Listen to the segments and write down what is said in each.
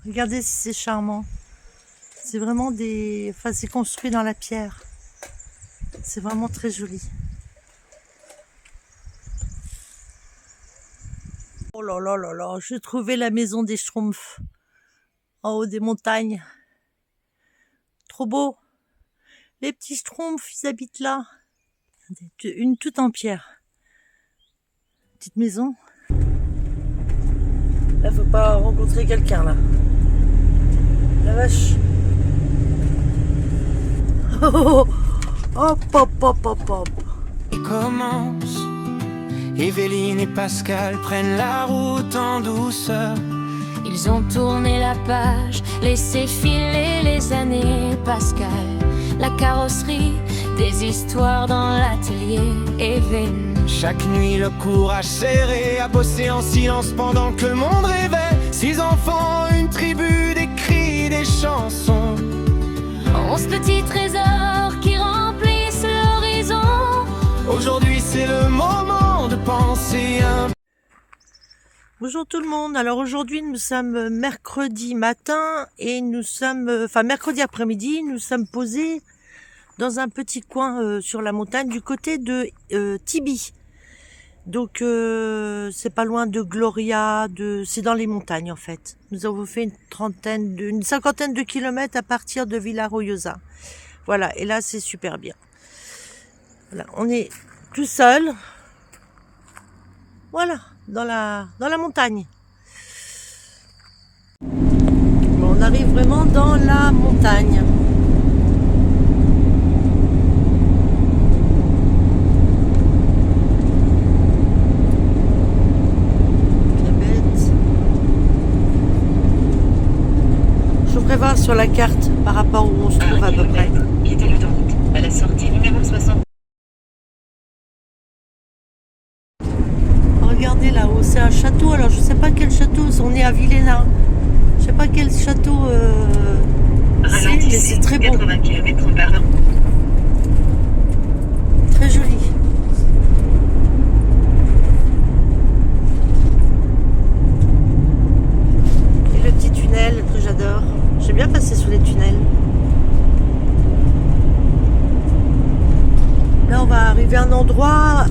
Regardez si c'est charmant. C'est vraiment des... Enfin, c'est construit dans la pierre. C'est vraiment très joli. Oh là là là là, j'ai trouvé la maison des Schtroumpfs. En haut des montagnes. Trop beau. Les petits Schtroumpfs, ils habitent là. Une toute en pierre. Petite maison. Là, faut pas rencontrer quelqu'un, là. La vache. Oh, oh, oh. Hop, hop, hop, hop, hop. Commence. Evelyne et Pascal prennent la route en douceur. Ils ont tourné la page, laissé filer les années. Pascal, la carrosserie, des histoires dans l'atelier. Evelyne, Chaque nuit le courage serré, à bosser en silence pendant que le monde rêvait. 6 enfants, une tribu, des cris, des chansons. 11 petits trésors qui remplissent l'horizon. Aujourd'hui c'est le moment de penser un... Bonjour tout le monde. Alors aujourd'hui nous sommes mercredi matin et nous sommes, enfin mercredi après-midi, nous sommes posés dans un petit coin sur la montagne du côté de Tibi. Donc c'est pas loin de Gloria, c'est dans les montagnes en fait. Nous avons fait une cinquantaine de kilomètres à partir de Villarroyosa. Voilà, et là c'est super bien. Voilà, on est tout seul. Voilà, dans la montagne. Bon, on arrive vraiment dans la montagne. Je voudrais voir sur la carte par rapport où on se trouve à peu près. Quittez l'autoroute à la sortie numéro 60. Regardez là-haut, c'est un château. Alors je sais pas quel château, on est à Villena. Je sais pas quel château c'est, mais c'est très beau. 80 km/h. Très joli. Et le petit tunnel que j'adore. J'aime bien passer sous les tunnels. Là on va arriver à un endroit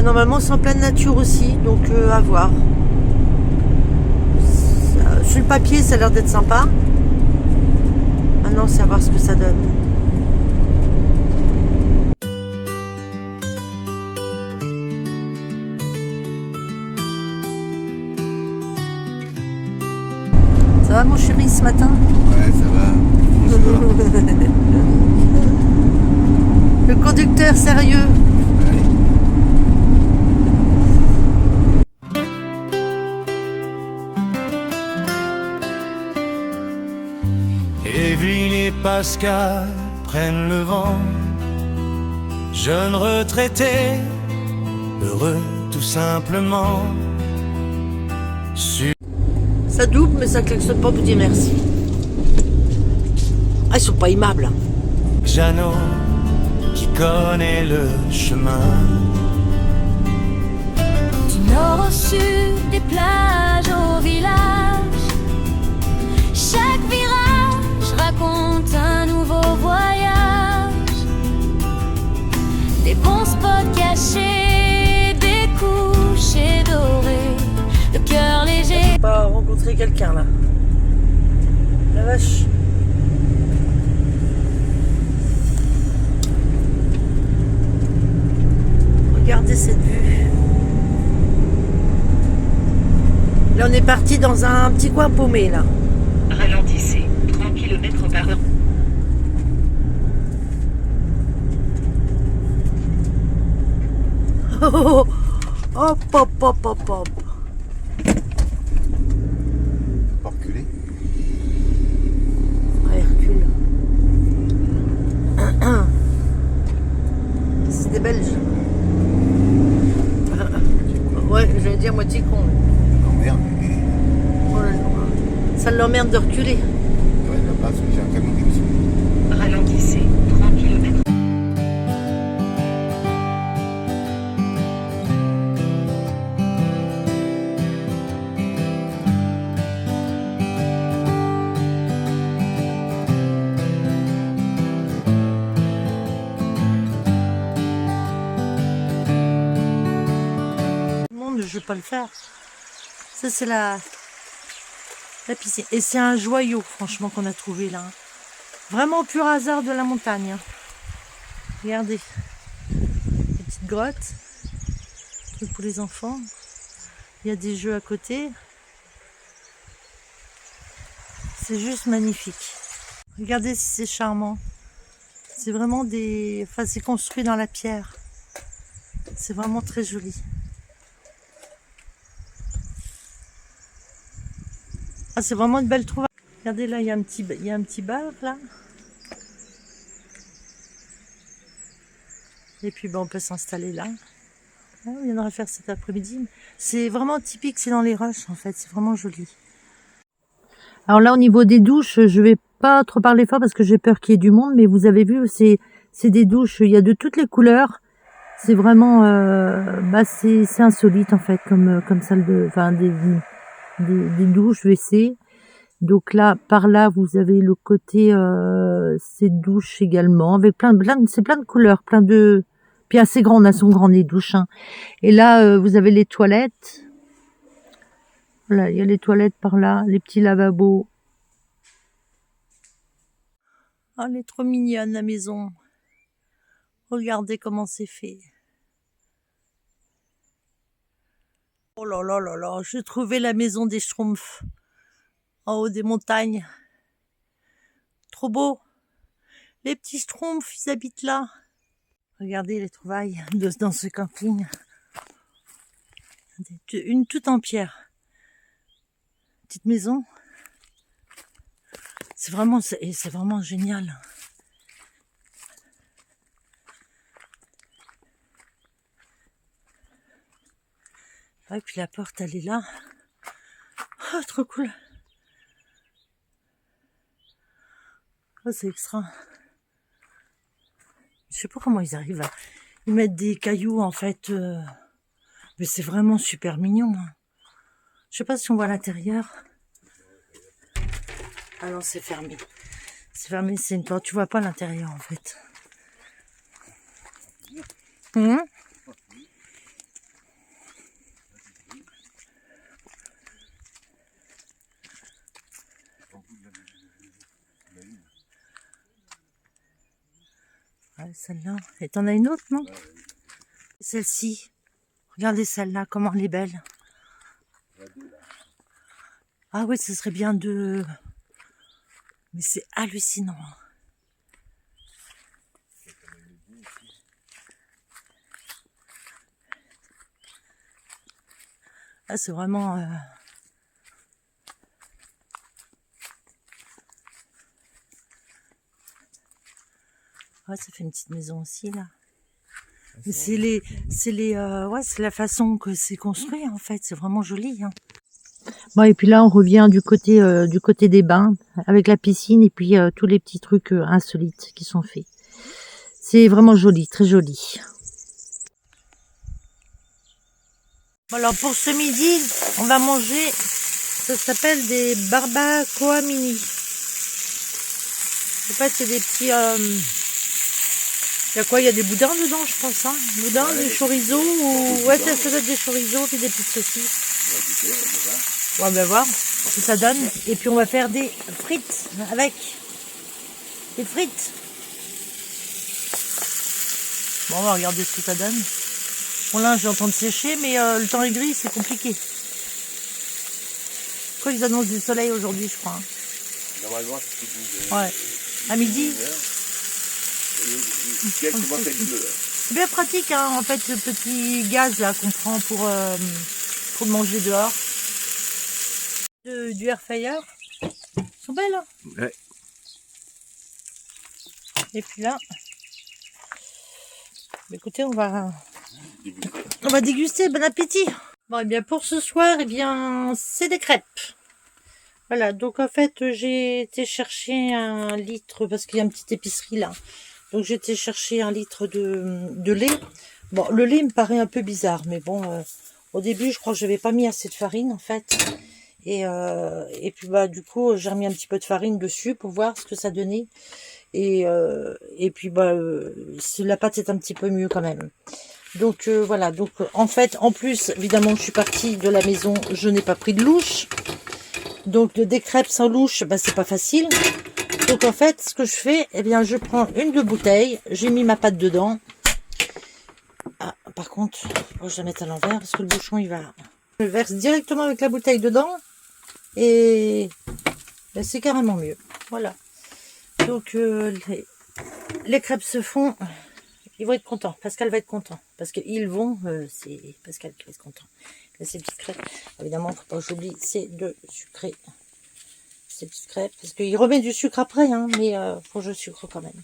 normalement c'est en pleine nature aussi, donc à voir. Sur le papier ça a l'air d'être sympa. Maintenant c'est à voir ce que ça donne. Ça va mon chéri ce matin? Ouais, ça va. Le conducteur sérieux. Evelyne et Pascal prennent le vent. Jeunes retraités, heureux tout simplement. Sur Ça double mais ça klaxonne pas pour dire merci. Ah ils sont pas aimables. Jeannot qui connaît le chemin. du nord au sud, des plages au village. Chaque virage raconte un nouveau voyage. Des bons spots cachés, des couchers dorés, le cœur léger. Pas rencontrer quelqu'un là. La vache. Regardez cette vue. Là on est parti dans un petit coin paumé là. Ralentissez 30 km/h. Oh, oh, oh. Hop hop hop hop hop. Pas reculer. Ah, il recule. C'est des Belges. Ouais, j'allais dire moitié con. Non, merde. Oh là là. Ça l'emmerde de reculer. Ouais, là passe, j'ai un camion qui me suit. Ralentissez 30 km. pas le faire. Ça, c'est la piscine. Et c'est un joyau, franchement, qu'on a trouvé là. Vraiment au pur hasard de la montagne. Hein. Regardez. Une petite grotte. Truc pour les enfants. Il y a des jeux à côté. C'est juste magnifique. Regardez si c'est charmant. C'est vraiment des... Enfin, c'est construit dans la pierre. C'est vraiment très joli. Ah, c'est vraiment une belle trouvaille. Regardez là, il y a un petit bar là. Et puis on peut s'installer là. On viendra faire cet après-midi. C'est vraiment typique, c'est dans les roches en fait. C'est vraiment joli. Alors là, au niveau des douches, je vais pas trop parler fort parce que j'ai peur qu'il y ait du monde, mais vous avez vu, c'est des douches, il y a de toutes les couleurs. C'est vraiment, c'est insolite en fait, comme salle de, enfin des douches WC. Donc là, par là, vous avez le côté ces douches également, avec c'est plein de couleurs, puis assez grand, elles sont grandes les douches. Hein. Et là, vous avez les toilettes. Voilà, il y a les toilettes par là, les petits lavabos. Oh, elle est trop mignonne la maison. Regardez comment c'est fait. Oh là là là là, j'ai trouvé la maison des Schtroumpfs en haut des montagnes. Trop beau. Les petits Schtroumpfs, ils habitent là. Regardez les trouvailles dans ce camping. Une toute en pierre. Petite maison. C'est vraiment génial. Et puis la porte, elle est là. Oh, trop cool. Oh, c'est extra. Je sais pas comment ils arrivent à... Ils mettent des cailloux, en fait. Mais c'est vraiment super mignon. Hein. Je sais pas si on voit l'intérieur. Ah non, c'est fermé. C'est fermé, c'est une porte. Tu vois pas l'intérieur, en fait. Ouais, celle-là. Et t'en as une autre, non? Celle-ci. Regardez celle-là, comment elle est belle. Ah oui, ce serait bien de... Mais c'est hallucinant. Ah, c'est vraiment... Ouais, ça fait une petite maison aussi, là. Mais c'est la façon que c'est construit, en fait. C'est vraiment joli, hein. Bon, et puis là, on revient du côté des bains, avec la piscine, et puis tous les petits trucs insolites qui sont faits. C'est vraiment joli, très joli. Bon, alors, pour ce midi, on va manger, ça s'appelle des barbacoa mini. En fait, c'est des petits... Il y a quoi? Il y a des boudins dedans, je pense, hein. Boudins, des chorizo, ou... Ouais, ça doit être des chorizo, puis des petites saucisses. On va voir ce que ça donne. Et puis, on va faire des frites avec. Des frites. Bon, on va regarder ce que ça donne. Mon linge est en train de sécher, mais le temps est gris, c'est compliqué. Quoi, ils annoncent du soleil aujourd'hui, je crois. Hein. Normalement, c'est ouais. À midi. C'est bien pratique, hein, en fait, ce petit gaz là qu'on prend pour manger dehors. Du air fryer. Ils sont belles, hein. Ouais. Et puis là, écoutez, on va déguster. Bon appétit. Bon, et bien pour ce soir, et bien c'est des crêpes. Voilà, donc en fait, j'ai été chercher 1 litre parce qu'il y a une petite épicerie là. Donc j'ai été chercher 1 litre de lait. Bon, le lait me paraît un peu bizarre, mais bon, au début, je crois que j'avais pas mis assez de farine en fait. Et puis bah du coup j'ai remis un petit peu de farine dessus pour voir ce que ça donnait. Et puis bah la pâte est un petit peu mieux quand même. Donc voilà, donc en fait en plus évidemment je suis partie de la maison, je n'ai pas pris de louche. Donc des crêpes sans louche, bah c'est pas facile. Donc en fait ce que je fais, eh bien je prends une de bouteille, j'ai mis ma pâte dedans. Ah par contre, je vais la mettre à l'envers parce que le bouchon il va. Je verse directement avec la bouteille dedans et ben, c'est carrément mieux. Voilà. Donc les crêpes se font. Ils vont être contents. Pascal va être content. Parce qu'ils vont, c'est Pascal qui va être content. Là, ces petites crêpes. Évidemment, faut pas que j'oublie, c'est de sucrer ces petites crêpes. Parce qu'il remet du sucre après, hein, mais faut que je sucre quand même.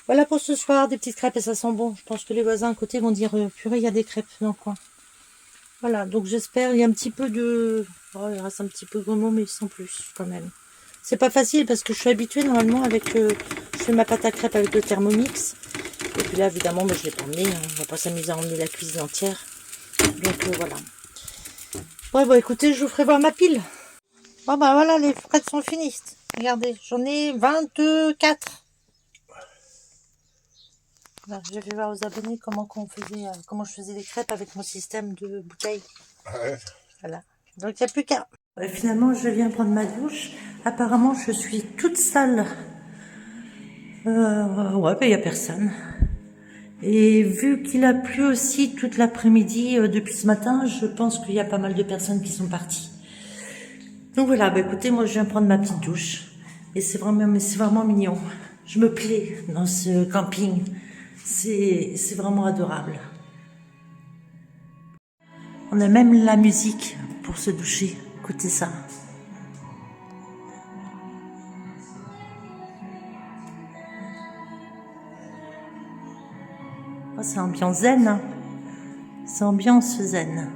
Voilà pour ce soir, des petites crêpes et ça sent bon. Je pense que les voisins à côté vont dire, purée, il y a des crêpes dans le coin. Voilà, donc j'espère, il y a un petit peu de... Oh, il reste un petit peu de gommot, mais sans plus, quand même. C'est pas facile parce que je suis habituée normalement avec... je fais ma pâte à crêpes avec le Thermomix. Et puis là, évidemment, moi, je l'ai pas emmené. Hein. On va pas s'amuser à emmener la cuisine entière. Donc voilà. Ouais, bon, écoutez, je vous ferai voir ma pile. Bon, bah voilà, les crêpes sont finies. Regardez, j'en ai 24. Voilà, j'ai fait voir aux abonnés comment je faisais les crêpes avec mon système de bouteille. Ouais. Voilà. Donc il n'y a plus qu'à. Finalement, je viens prendre ma douche. Apparemment, je suis toute sale. Ouais, il n'y a personne. Et vu qu'il a plu aussi toute l'après-midi depuis ce matin, je pense qu'il y a pas mal de personnes qui sont parties. Donc voilà, bah écoutez, moi je viens prendre ma petite douche. Et c'est vraiment mignon. Je me plais dans ce camping. C'est vraiment adorable. On a même la musique pour se doucher. Écoutez ça. Oh, c'est ambiance zen. Hein. C'est ambiance zen.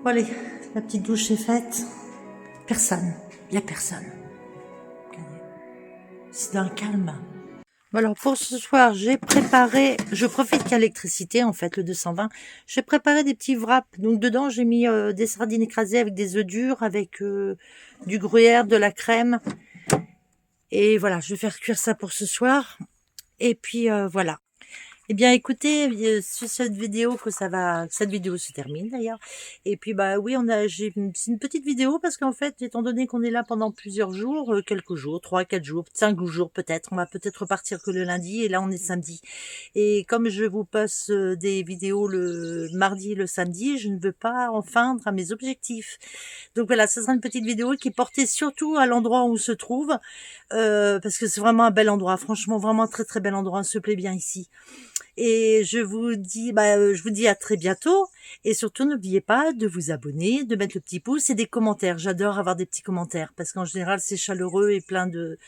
Bon allez, la petite douche est faite. Personne. Il n'y a personne. C'est d'un calme. Bon alors pour ce soir, j'ai préparé, je profite qu'il y a l'électricité en fait, le 220. J'ai préparé des petits wraps. Donc dedans, j'ai mis des sardines écrasées avec des œufs durs, avec du gruyère, de la crème. Et voilà, je vais faire cuire ça pour ce soir. Et puis voilà. Eh bien, écoutez, sur cette vidéo cette vidéo se termine d'ailleurs. Et puis, bah oui, c'est une petite vidéo parce qu'en fait, étant donné qu'on est là pendant plusieurs jours, quelques jours, 3, 4 jours, 5 jours peut-être, on va peut-être repartir que le lundi et là on est samedi. Et comme je vous poste des vidéos le mardi et le samedi, je ne veux pas enfreindre à mes objectifs. Donc voilà, ce sera une petite vidéo qui est portée surtout à l'endroit où on se trouve, parce que c'est vraiment un bel endroit, franchement vraiment un très très bel endroit, on se plaît bien ici. Et je vous dis à très bientôt. Et surtout, n'oubliez pas de vous abonner, de mettre le petit pouce et des commentaires. J'adore avoir des petits commentaires parce qu'en général, c'est chaleureux et plein de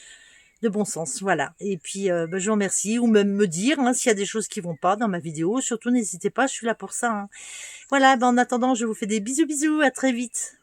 bon sens. Voilà. Et puis, je vous remercie ou même me dire s'il y a des choses qui vont pas dans ma vidéo. Surtout, n'hésitez pas, je suis là pour ça. Hein. Voilà. En attendant, je vous fais des bisous. À très vite.